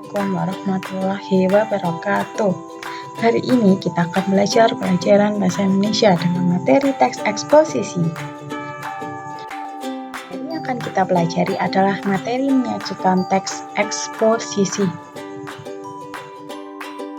Assalamualaikum warahmatullahi wabarakatuh. Hari ini kita akan belajar pelajaran Bahasa Indonesia dengan materi teks eksposisi. Ini yang akan kita pelajari adalah materi menyajikan teks eksposisi.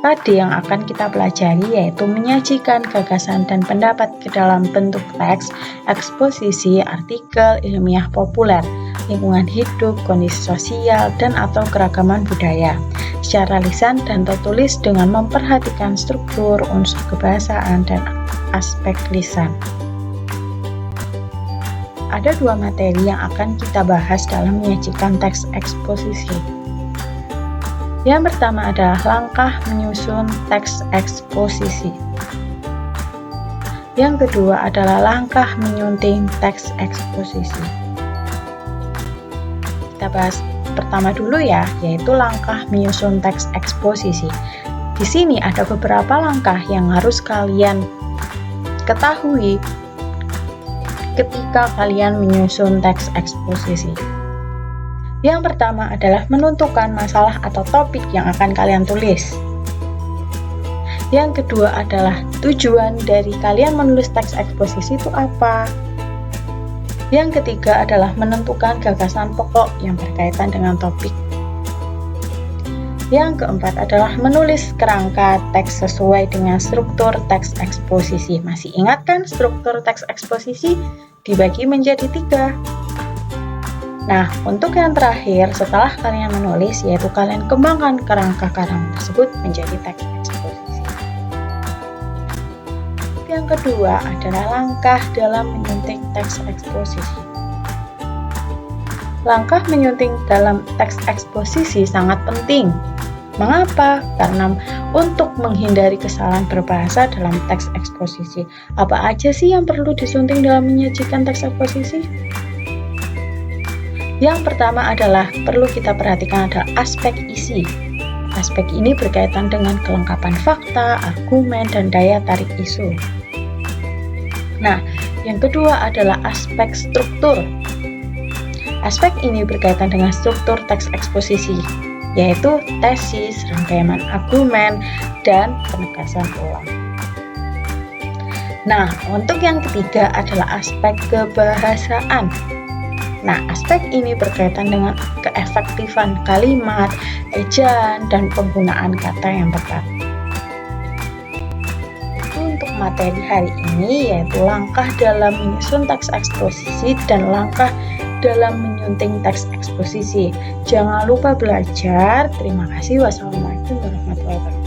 Tadi yang akan kita pelajari yaitu menyajikan gagasan dan pendapat ke dalam bentuk teks, eksposisi, artikel, ilmiah populer, lingkungan hidup, kondisi sosial, dan atau keragaman budaya secara lisan dan tertulis dengan memperhatikan struktur, unsur kebahasaan, dan aspek lisan. Ada dua materi yang akan kita bahas dalam menyajikan teks eksposisi. Yang pertama adalah langkah menyusun teks eksposisi. Yang kedua adalah langkah menyunting teks eksposisi. Kita bahas pertama dulu ya, yaitu langkah menyusun teks eksposisi. Di sini ada beberapa langkah yang harus kalian ketahui ketika kalian menyusun teks eksposisi. Yang pertama adalah menentukan masalah atau topik yang akan kalian tulis. Yang kedua adalah tujuan dari kalian menulis teks eksposisi itu apa. Yang ketiga adalah menentukan gagasan pokok yang berkaitan dengan topik. Yang keempat adalah menulis kerangka teks sesuai dengan struktur teks eksposisi. Masih ingat kan struktur teks eksposisi dibagi menjadi 3? Nah, untuk yang terakhir, setelah kalian menulis, yaitu kalian kembangkan kerangka-kerangka tersebut menjadi teks eksposisi. Yang kedua adalah langkah dalam menyunting teks eksposisi. Langkah menyunting dalam teks eksposisi sangat penting. Mengapa? Karena untuk menghindari kesalahan berbahasa dalam teks eksposisi. Apa aja sih yang perlu disunting dalam menyajikan teks eksposisi? Yang pertama adalah perlu kita perhatikan adalah aspek isi. Aspek ini berkaitan dengan kelengkapan fakta, argumen, dan daya tarik isu. Nah, yang kedua adalah aspek struktur. Aspek ini berkaitan dengan struktur teks eksposisi, yaitu tesis, rangkaian argumen, dan penegasan ulang. Nah, untuk yang ketiga adalah aspek kebahasaan. Nah, aspek ini berkaitan dengan keefektifan kalimat, ejaan, dan penggunaan kata yang tepat. Untuk materi hari ini yaitu langkah dalam menyusun teks eksposisi dan langkah dalam menyunting teks eksposisi. Jangan lupa belajar. Terima kasih. Wassalamualaikum warahmatullahi wabarakatuh.